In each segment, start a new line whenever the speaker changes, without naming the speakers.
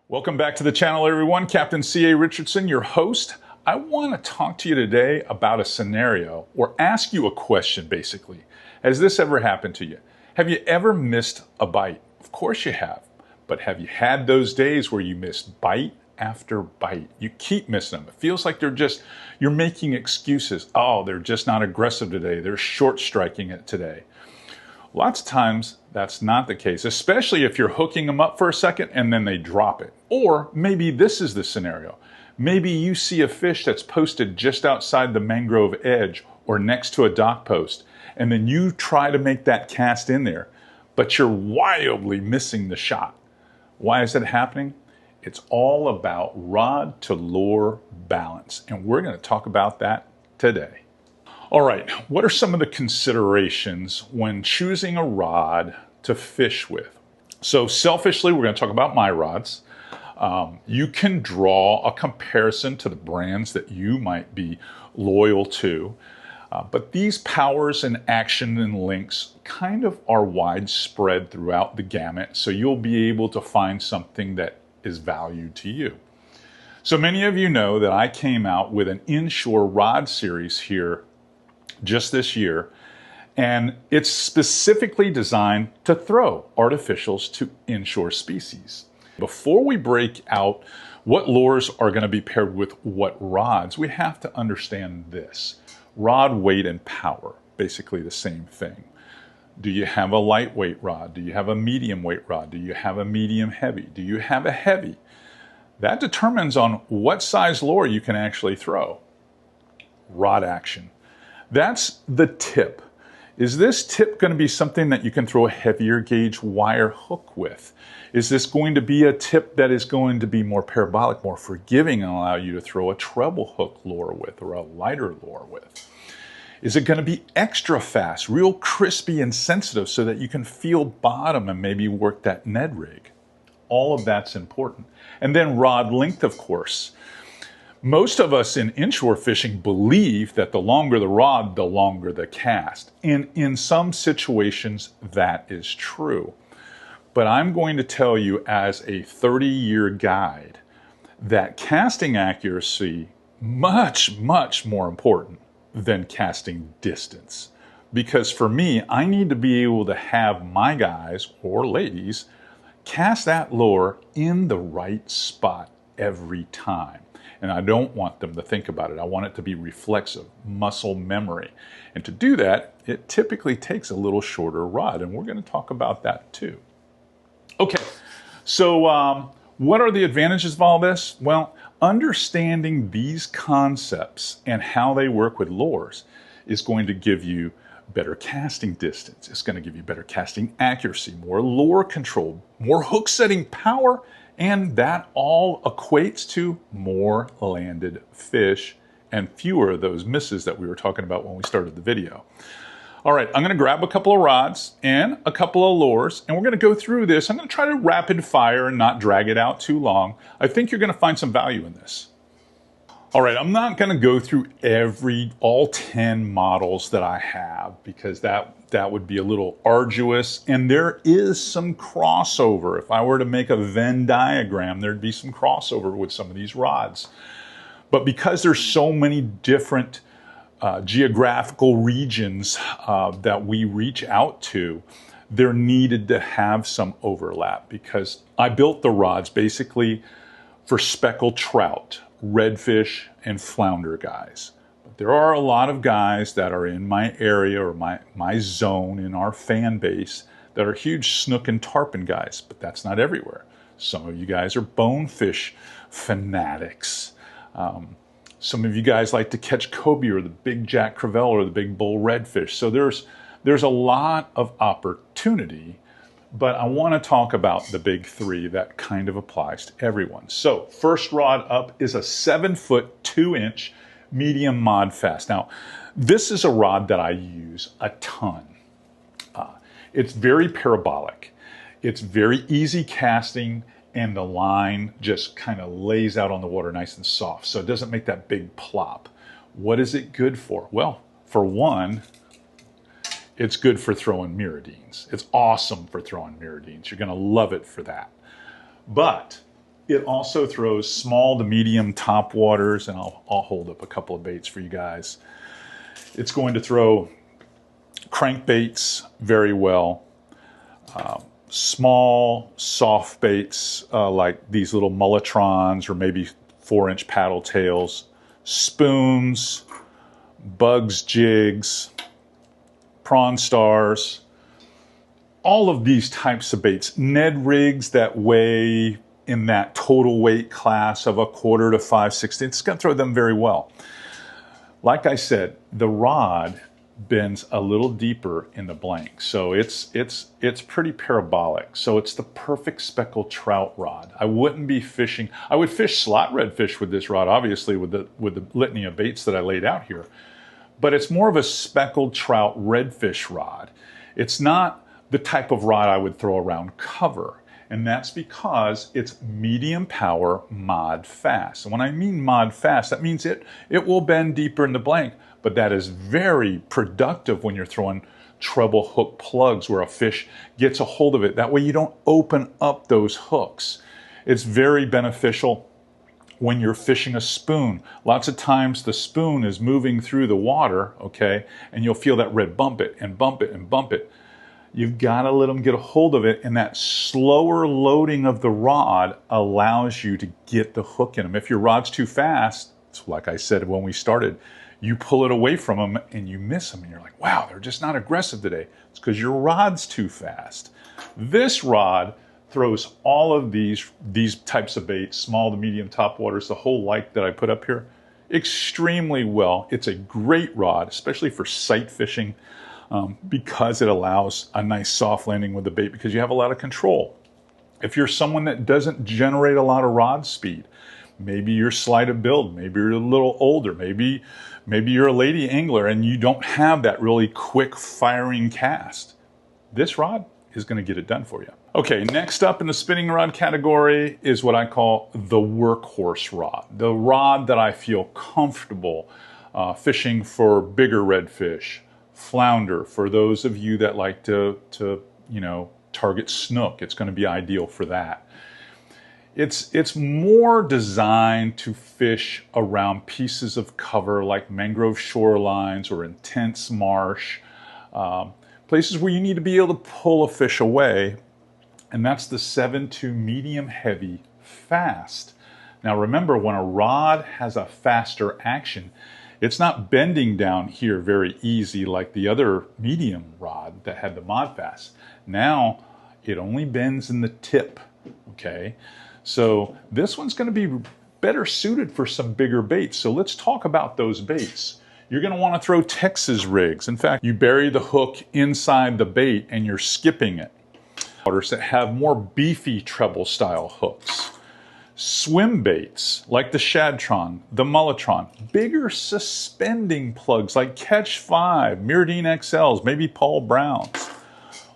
Welcome back to the channel, everyone. Captain C.A. Richardson, your host. I want to talk to you today about a scenario or ask you a question, basically. Has this ever happened to you? Have you ever missed a bite? Of course you have. But have you had those days where you miss bite after bite? You keep missing them. It feels like you're making excuses. Oh, they're just not aggressive today. They're short striking it today. Lots of times that's not the case, especially if you're hooking them up for a second and then they drop it. Or maybe this is the scenario. Maybe you see a fish that's posted just outside the mangrove edge or next to a dock post, and then you try to make that cast in there, but you're wildly missing the shot. Why is that happening? It's all about rod to lure balance, and we're going to talk about that today. All right, what are some of the considerations when choosing a rod to fish with? So selfishly, we're going to talk about my rods. You can draw a comparison to the brands that you might be loyal to, but these powers and action and links kind of are widespread throughout the gamut, so you'll be able to find something that is valued to you. So many of you know that I came out with an Inshore rod series here just this year, and it's specifically designed to throw artificials to inshore species. Before we break out what lures are going to be paired with what rods, we have to understand this. Rod weight and power, basically the same thing. Do you have a lightweight rod? Do you have a medium weight rod? Do you have a medium heavy? Do you have a heavy? That determines on what size lure you can actually throw. Rod action. That's the tip. Is this tip going to be something that you can throw a heavier gauge wire hook with? Is this going to be a tip that is going to be more parabolic, more forgiving, and allow you to throw a treble hook lure with or a lighter lure with? Is it going to be extra fast, real crispy and sensitive so that you can feel bottom and maybe work that Ned rig? All of that's important. And then rod length, of course. Most of us in inshore fishing believe that the longer the rod, the longer the cast. And in some situations, that is true. But I'm going to tell you as a 30-year guide that casting accuracy much, much more important than casting distance. Because for me, I need to be able to have my guys or ladies cast that lure in the right spot every time. And I don't want them to think about it. I want it to be reflexive, muscle memory. And to do that, it typically takes a little shorter rod, and we're going to talk about that too. Okay, so what are the advantages of all this? Well, understanding these concepts and how they work with lures is going to give you better casting distance. It's going to give you better casting accuracy, more lure control, more hook setting power, and that all equates to more landed fish and fewer of those misses that we were talking about when we started the video. All right, I'm going to grab a couple of rods and a couple of lures, and we're going to go through this. I'm going to try to rapid fire and not drag it out too long. I think you're going to find some value in this. All right, I'm not going to go through all 10 models that I have because that would be a little arduous, and there is some crossover. If I were to make a Venn diagram, there'd be some crossover with some of these rods. But because there's so many different geographical regions that we reach out to, there needed to have some overlap because I built the rods basically for speckled trout, redfish, and flounder guys. But there are a lot of guys that are in my area or my zone in our fan base that are huge snook and tarpon guys, but that's not everywhere. Some of you guys are bonefish fanatics. Some of you guys like to catch cobia or the big jack crevalle or the big bull redfish. So there's a lot of opportunity, but I want to talk about the big three that kind of applies to everyone. So first rod up is a 7-foot 2-inch medium mod fast. Now, this is a rod that I use a ton. It's very parabolic. It's very easy casting, and the line just kind of lays out on the water nice and soft, so it doesn't make that big plop. What is it good for? Well, for one, it's good for throwing mirrodines. It's awesome for throwing mirrodines. You're going to love it for that. But It also throws small to medium top waters, and I'll hold up a couple of baits for you guys. It's going to throw crankbaits very well. Small, soft baits like these little mullitrons or maybe 4-inch paddle tails, spoons, bugs jigs, prawn stars, all of these types of baits. Ned rigs that weigh in that total weight class of 1/4 to 5/16, it's going to throw them very well. Like I said, the rod bends a little deeper in the blank, so it's pretty parabolic. So it's the perfect speckled trout rod. I wouldn't be fishing. I would fish slot redfish with this rod, obviously with the litany of baits that I laid out here. But it's more of a speckled trout redfish rod. It's not the type of rod I would throw around cover. And that's because it's medium power mod fast. And when I mean mod fast, that means it will bend deeper in the blank, but that is very productive when you're throwing treble hook plugs where a fish gets a hold of it. That way you don't open up those hooks. It's very beneficial when you're fishing a spoon. Lots of times the spoon is moving through the water, okay, and you'll feel that red bump it and bump it and bump it. You've got to let them get a hold of it, and that slower loading of the rod allows you to get the hook in them. If your rod's too fast, it's like I said when we started, you pull it away from them and you miss them, and you're like, wow, they're just not aggressive today. It's because your rod's too fast. This rod throws all of these types of baits, small to medium top waters, the whole like that I put up here, extremely well. It's a great rod, especially for sight fishing. Because it allows a nice soft landing with the bait because you have a lot of control. If you're someone that doesn't generate a lot of rod speed, maybe you're slight of build, maybe you're a little older, maybe you're a lady angler and you don't have that really quick firing cast, this rod is going to get it done for you. Okay, next up in the spinning rod category is what I call the workhorse rod. The rod that I feel comfortable fishing for bigger redfish, flounder. For those of you that like to target snook, it's going to be ideal for that. It's more designed to fish around pieces of cover like mangrove shorelines or intense marsh, places where you need to be able to pull a fish away, and that's the 7-2 medium heavy fast. Now remember, when a rod has a faster action, it's not bending down here very easy like the other medium rod that had the mod fast. Now it only bends in the tip, okay? So this one's going to be better suited for some bigger baits. So let's talk about those baits. You're going to want to throw Texas rigs. In fact, you bury the hook inside the bait and you're skipping it. Waters that have more beefy treble style hooks. Swim baits like the Shadtron, the Mullitron, bigger suspending plugs like Catch 5, Mirrodine XLs, maybe Paul Browns,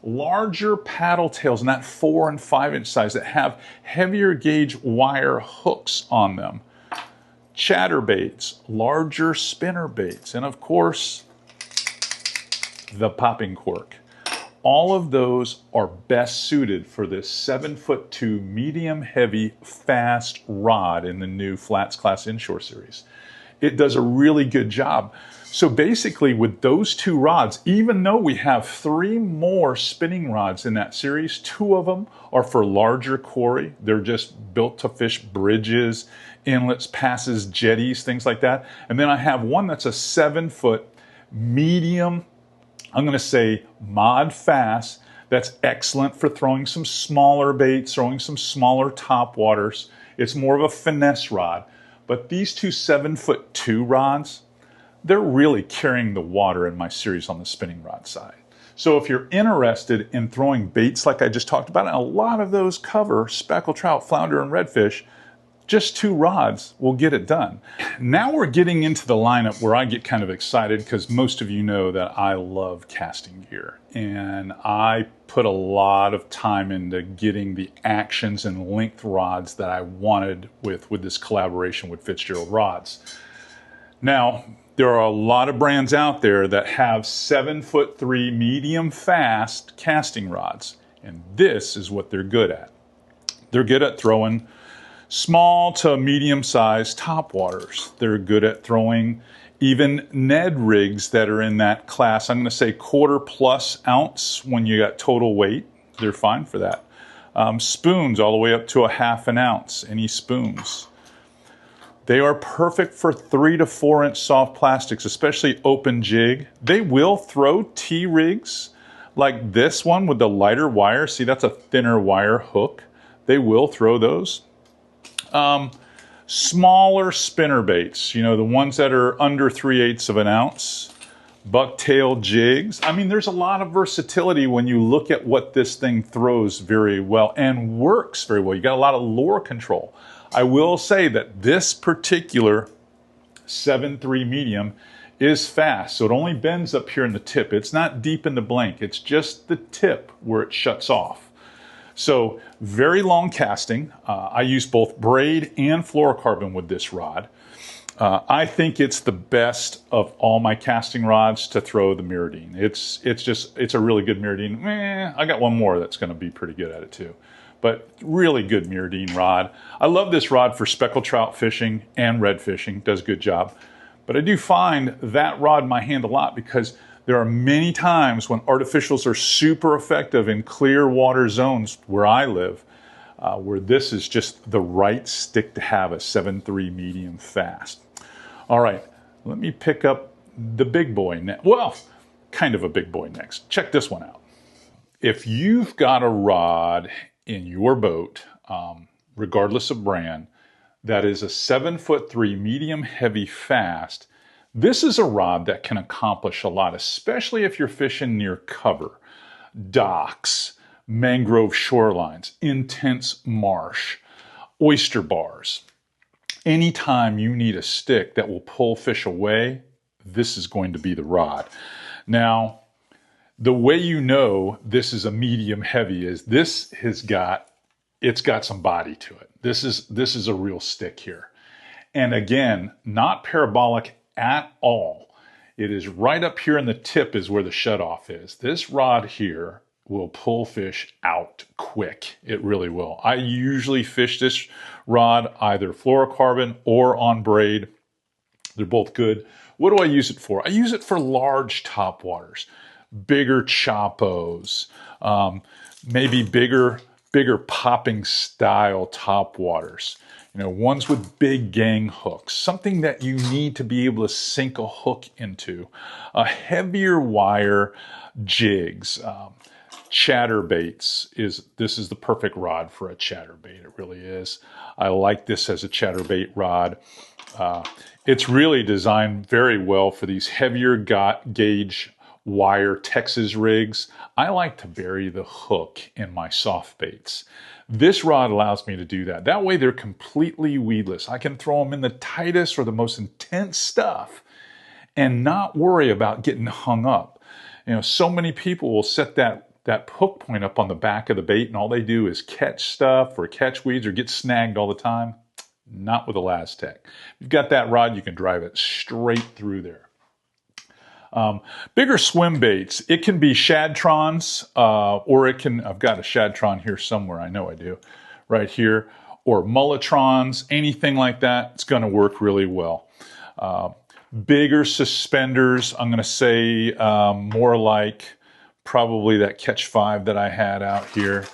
larger paddle tails in that 4 and 5 inch size that have heavier gauge wire hooks on them, chatterbaits, larger spinner baits, and of course, the popping cork. All of those are best suited for this 7'2" medium heavy fast rod in the new FlatsClass Inshore series. It does a really good job. So basically with those two rods, even though we have 3 more spinning rods in that series, 2 of them are for larger quarry. They're just built to fish bridges, inlets, passes, jetties, things like that. And then I have one that's a 7-foot medium, I'm going to say mod fast, that's excellent for throwing some smaller baits, throwing some smaller top waters. It's more of a finesse rod. But these two 7'2" rods, they're really carrying the water in my series on the spinning rod side. So if you're interested in throwing baits like I just talked about, and a lot of those cover speckled trout, flounder, and redfish, just 2 rods will get it done. Now we're getting into the lineup where I get kind of excited because most of you know that I love casting gear. And I put a lot of time into getting the actions and length rods that I wanted with this collaboration with Fitzgerald Rods. Now, there are a lot of brands out there that have 7'3" medium fast casting rods. And this is what they're good at. They're good at throwing Small to medium-sized topwaters. They're good at throwing even Ned rigs that are in that class. I'm going to say 1/4+ ounce when you got total weight. They're fine for that. Spoons all the way up to 1/2 ounce. Any spoons. They are perfect for 3 to 4 inch soft plastics, especially open jig. They will throw T-rigs like this one with the lighter wire. See, that's a thinner wire hook. They will throw those. Smaller spinner baits, you know, the ones that are under 3/8 of an ounce. Bucktail jigs. I mean, there's a lot of versatility when you look at what this thing throws very well and works very well. You got a lot of lure control. I will say that this particular 7.3 medium is fast, so it only bends up here in the tip. It's not deep in the blank. It's just the tip where it shuts off. So very long casting. I use both braid and fluorocarbon with this rod. I think it's the best of all my casting rods to throw the Mirrodine. It's a really good Mirrodine. I got one more that's going to be pretty good at it too. But really good Mirrodine rod. I love this rod for speckled trout fishing and red fishing. Does a good job. But I do find that rod in my hand a lot because there are many times when artificials are super effective in clear water zones where I live, where this is just the right stick to have, a 7.3 medium fast. All right, let me pick up the big boy next. Well, kind of a big boy next. Check this one out. If you've got a rod in your boat, regardless of brand, that is a 7'3" medium heavy fast, this is a rod that can accomplish a lot, especially if you're fishing near cover, docks, mangrove shorelines, intense marsh, oyster bars. Anytime you need a stick that will pull fish away, this is going to be the rod. Now, the way you know this is a medium heavy is it's got some body to it. This is a real stick here. And again, not parabolic at all. It is right up here in the tip is where the shutoff is. This rod here will pull fish out quick. It really will. I usually fish this rod either fluorocarbon or on braid. They're both good. What do I use it for? I use it for large topwaters, bigger choppos, maybe bigger popping style topwaters. You know, ones with big gang hooks, something that you need to be able to sink a hook into. Heavier wire jigs, chatterbaits this is the perfect rod for a chatterbait. It really is. I like this as a chatterbait rod. It's really designed very well for these heavier gauge wire Texas rigs. I like to bury the hook in my soft baits. This rod allows me to do that. That way they're completely weedless. I can throw them in the tightest or the most intense stuff and not worry about getting hung up. You know, so many people will set that hook point up on the back of the bait and all they do is catch stuff or catch weeds or get snagged all the time. Not with a LazTech. If you've got that rod, you can drive it straight through there. Bigger swim baits, it can be shadtrons, or it can, I've got a shadtron here somewhere, I know I do, right here, or mulletrons, anything like that, it's going to work really well. Bigger suspenders, I'm going to say more like probably that Catch 5 that I had out here.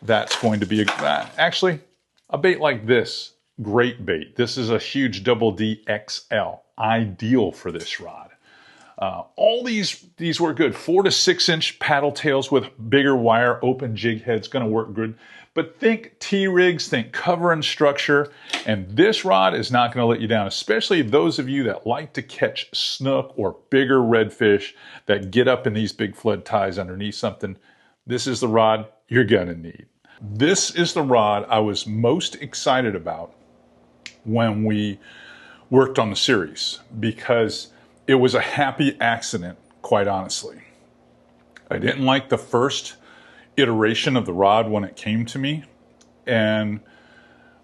That's going to be, actually, a bait like this, great bait. This is a huge double D XL, ideal for this rod. All these work good. 4 to 6 inch paddle tails with bigger wire, open jig heads, going to work good. But think T-rigs, think cover and structure, and this rod is not going to let you down, especially those of you that like to catch snook or bigger redfish that get up in these big flood ties underneath something. This is the rod you're going to need. This is the rod I was most excited about when we worked on the series because it was a happy accident, quite honestly. I didn't like the first iteration of the rod when it came to me, and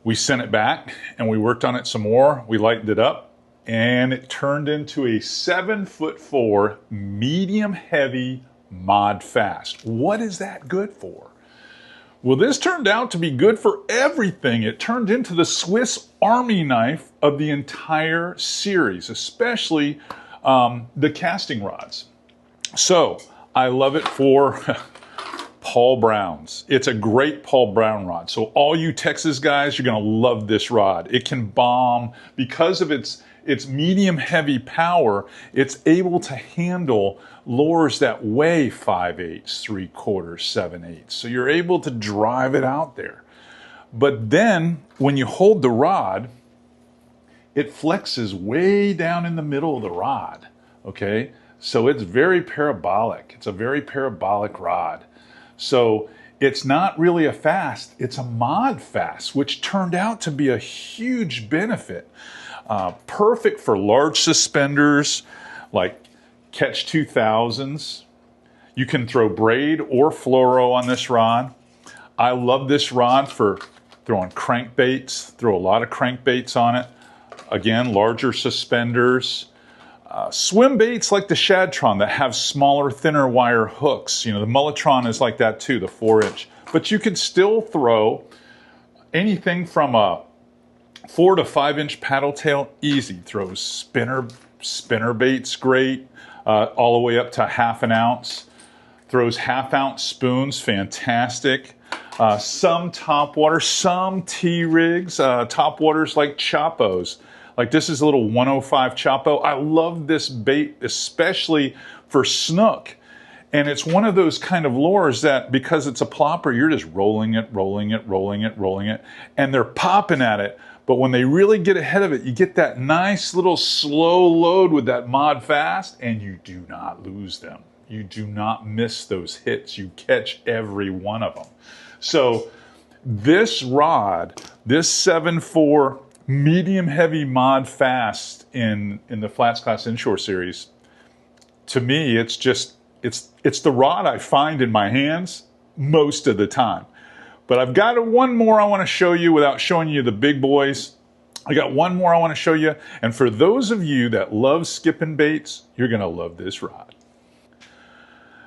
we sent it back and we worked on it some more. We lightened it up and it turned into a 7'4" medium heavy mod fast. What is that good for? Well, this turned out to be good for everything. It turned into the Swiss Army knife of the entire series, especially the casting rods. So I love it for Paul Brown's. It's a great Paul Brown rod. So all you Texas guys, you're going to love this rod. It can bomb because of its medium heavy power. It's able to handle lures that weigh 5/8, 3/4, 7/8. So you're able to drive it out there. But then when you hold the rod, it flexes way down in the middle of the rod. Okay. So it's very parabolic. It's a very parabolic rod. So it's not really a fast, it's a mod fast, which turned out to be a huge benefit. Perfect for large suspenders like Catch 2000s. You can throw braid or fluoro on this rod. I love this rod for throwing crankbaits, throw a lot of crankbaits on it. Again, larger suspenders. Swim baits like the Shadtron that have smaller, thinner wire hooks. You know, the Mulletron is like that too, the 4-inch. But you can still throw anything from a 4 to 5-inch paddle tail, easy. Throws spinner baits great, all the way up to 1/2 ounce. Throws 1/2 ounce spoons, fantastic. Some topwater, some T-rigs, topwaters like Chopos. Like this is a little 105 Chopo. I love this bait, especially for snook. And it's one of those kind of lures that because it's a plopper, you're just rolling it, rolling it, rolling it, rolling it, and they're popping at it. But when they really get ahead of it, you get that nice little slow load with that mod fast, and you do not lose them. You do not miss those hits. You catch every one of them. So this rod, this 7.4 medium heavy mod fast in the FlatsClass Inshore series, to me, it's the rod I find in my hands most of the time. But I've got one more I want to show you without showing you the big boys. I got one more I want to show you. And for those of you that love skipping baits, you're going to love this rod.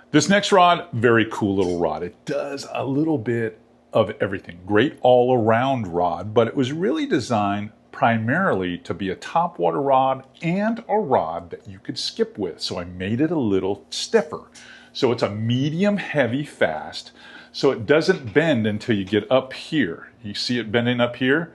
This next rod, very cool little rod. It does a little bit of everything. Great all-around rod, but it was really designed primarily to be a topwater rod and a rod that you could skip with. So I made it a little stiffer. So it's a medium heavy fast. So it doesn't bend until you get up here. You see it bending up here,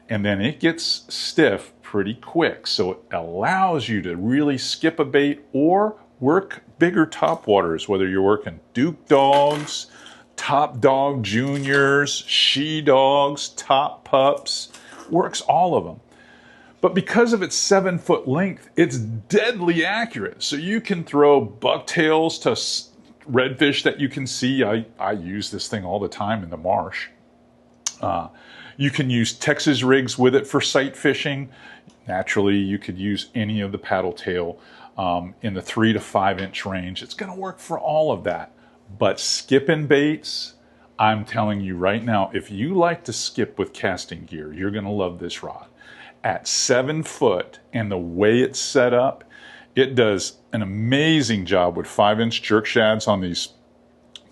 and then it gets stiff pretty quick. So it allows you to really skip a bait or work bigger topwaters, whether you're working Duke dogs, top dog juniors, she dogs, top pups, works all of them. But because of its 7-foot length, it's deadly accurate. So you can throw bucktails to redfish that you can see. I use this thing all the time in the marsh. You can use Texas rigs with it for sight fishing. Naturally, you could use any of the paddle tail in the 3 to 5 inch range. It's going to work for all of that. But skipping baits, I'm telling you right now, if you like to skip with casting gear, you're going to love this rod. At 7 foot and the way it's set up, it does an amazing job with 5-inch jerk shads on these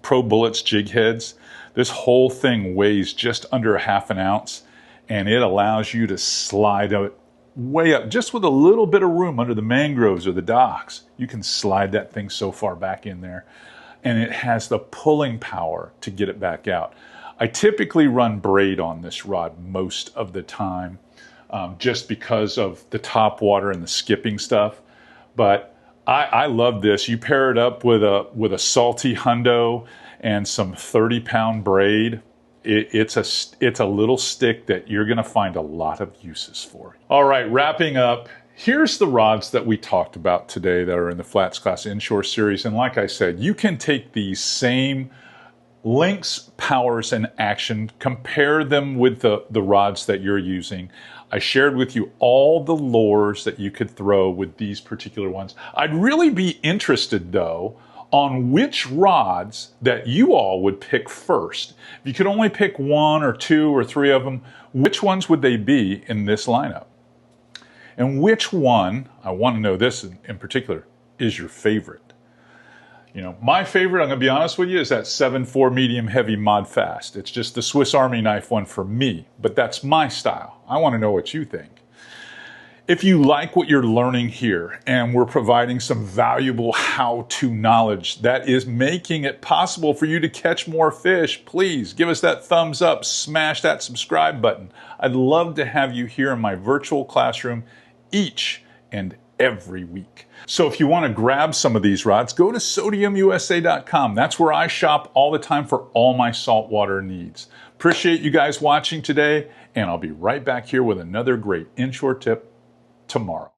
Pro Bullets jig heads. This whole thing weighs just under 1/2 ounce, and it allows you to slide it way up just with a little bit of room under the mangroves or the docks. You can slide that thing so far back in there, and it has the pulling power to get it back out. I typically run braid on this rod most of the time, just because of the top water and the skipping stuff. But I love this. You pair it up with a salty hundo and some 30-pound braid. It's a little stick that you're going to find a lot of uses for. All right, wrapping up. Here's the rods that we talked about today that are in the FlatsClass Inshore series. And like I said, you can take these same links, powers, and action, compare them with the rods that you're using. I shared with you all the lures that you could throw with these particular ones. I'd really be interested, though, on which rods that you all would pick first. If you could only pick 1 or 2 or 3 of them, which ones would they be in this lineup? And which one, I want to know this in particular, is your favorite? You know, my favorite, I'm going to be honest with you, is that 7.4 medium heavy mod fast. It's just the Swiss Army knife one for me, but that's my style. I want to know what you think. If you like what you're learning here and we're providing some valuable how-to knowledge that is making it possible for you to catch more fish, please give us that thumbs up, smash that subscribe button. I'd love to have you here in my virtual classroom each and every week. So if you want to grab some of these rods, go to sodiumusa.com. That's where I shop all the time for all my saltwater needs. Appreciate you guys watching today, and I'll be right back here with another great inshore tip tomorrow.